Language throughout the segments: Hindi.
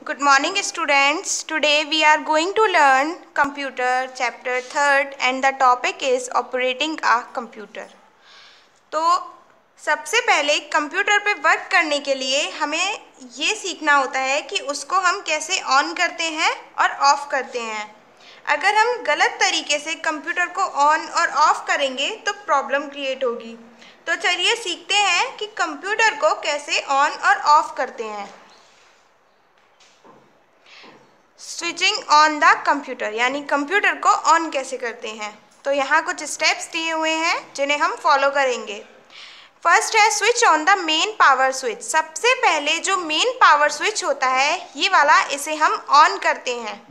Good morning students. Today we are going to learn computer chapter 3rd and the topic is operating a computer. तो सबसे पहले कंप्यूटर पे वर्क करने के लिए हमें ये सीखना होता है कि उसको हम कैसे ऑन करते हैं और ऑफ़ करते हैं। अगर हम गलत तरीके से कंप्यूटर को ऑन और ऑफ़ करेंगे तो प्रॉब्लम क्रिएट होगी। तो चलिए सीखते हैं कि कंप्यूटर को कैसे ऑन और ऑफ़ करते हैं। स्विचिंग ऑन द कंप्यूटर यानी कंप्यूटर को ऑन कैसे करते हैं। तो यहाँ कुछ स्टेप्स दिए हुए हैं जिन्हें हम फॉलो करेंगे। फर्स्ट है switch on the main power switch. सबसे पहले जो मेन पावर स्विच होता है ये वाला, इसे हम ऑन करते हैं।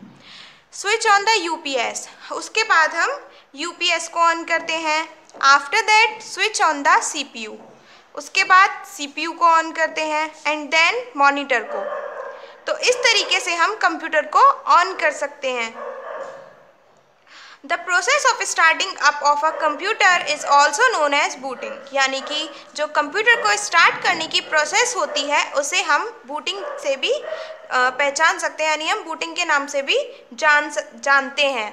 स्विच ऑन द यूपीएस, उसके बाद हम यूपीएस को ऑन करते हैं। After that switch on the CPU, उसके बाद सीपीयू को ऑन करते हैं एंड देन मॉनिटर को। तो इस तरीके से हम कंप्यूटर को ऑन कर सकते हैं। The process of starting up of a computer is also known as booting, यानी कि जो कंप्यूटर को स्टार्ट करने की प्रोसेस होती है उसे हम बूटिंग से भी पहचान सकते हैं, यानी हम बूटिंग के नाम से भी जानते हैं।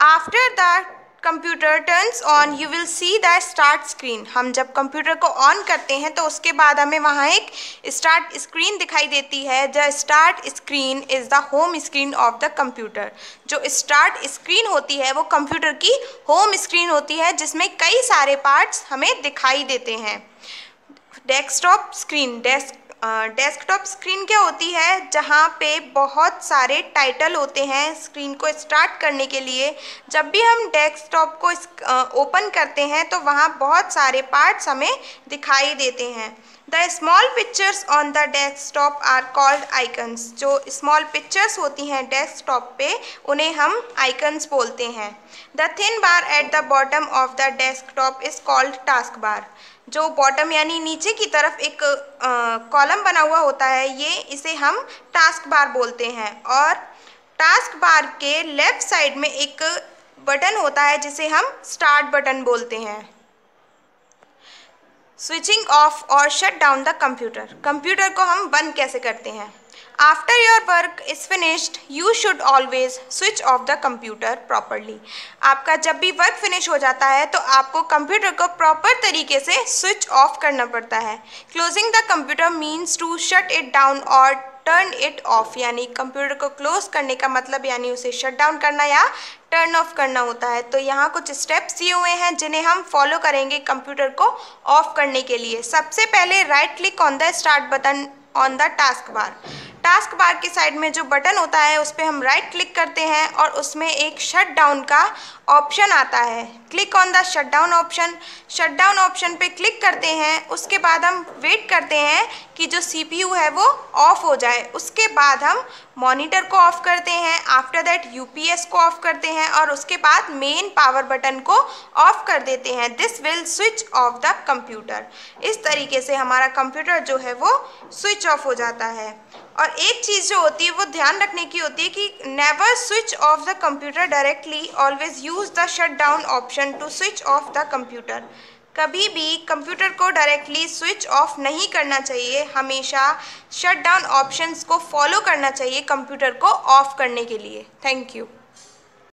After the computer turns on you will see the start screen. हम जब कंप्यूटर को ऑन करते हैं तो उसके बाद हमें वहाँ एक स्टार्ट स्क्रीन दिखाई देती है। The start screen is the home screen of the computer. जो स्टार्ट स्क्रीन होती है वो कंप्यूटर की होम स्क्रीन होती है जिसमें कई सारे पार्ट्स हमें दिखाई देते हैं। डेस्कटॉप स्क्रीन, डेस्कटॉप स्क्रीन क्या होती है, जहाँ पे बहुत सारे टाइटल होते हैं स्क्रीन को स्टार्ट करने के लिए। जब भी हम डेस्कटॉप को ओपन करते हैं तो वहाँ बहुत सारे पार्ट्स हमें दिखाई देते हैं। The small pictures on the desktop are called icons. जो स्मॉल पिक्चर्स होती हैं डेस्कटॉप पे उन्हें हम आइकन्स बोलते हैं। The thin bar at the bottom of the desktop is called task bar. जो बॉटम यानी नीचे की तरफ एक कॉलम बना हुआ होता है इसे हम टास्क बार बोलते हैं। और टास्क बार के लेफ्ट साइड में एक बटन होता है जिसे हम स्टार्ट बटन बोलते हैं। स्विचिंग ऑफ और shut down the computer. Computer को हम बंद कैसे करते हैं। After your work is finished you should always switch off the computer properly. आपका जब भी वर्क फिनिश हो जाता है तो आपको कंप्यूटर को प्रॉपर तरीके से स्विच ऑफ करना पड़ता है। Closing the computer means to shut it down और टर्न इट ऑफ, यानी कंप्यूटर को क्लोज करने का मतलब यानी उसे शट डाउन करना या टर्न ऑफ करना होता है। तो यहाँ कुछ स्टेप्स दिए हुए हैं जिन्हें हम फॉलो करेंगे कंप्यूटर को ऑफ करने के लिए। सबसे पहले right click on the start button on the task bar. Task bar के साइड में जो बटन होता है उस पर हम राइट क्लिक करते हैं और उसमें एक शट डाउन का ऑप्शन आता है। Click on the shut down option. Shut down option पे क्लिक करते हैं, उसके बाद हम वेट करते हैं कि जो सीपीयू है वो ऑफ हो जाए। उसके बाद हम मॉनिटर को ऑफ करते हैं। आफ्टर दैट यूपीएस को ऑफ करते हैं और उसके बाद मेन पावर बटन को ऑफ कर देते हैं। This will switch off the computer. इस तरीके से हमारा कंप्यूटर जो है वो स्विच ऑफ हो जाता है। और एक चीज़ जो होती है वो ध्यान रखने की होती है कि never switch off the computer directly, always use the shut down option to switch off the computer. कभी भी कंप्यूटर को डायरेक्टली स्विच ऑफ नहीं करना चाहिए, हमेशा शट डाउन ऑप्शंस को फॉलो करना चाहिए कंप्यूटर को ऑफ करने के लिए। Thank you.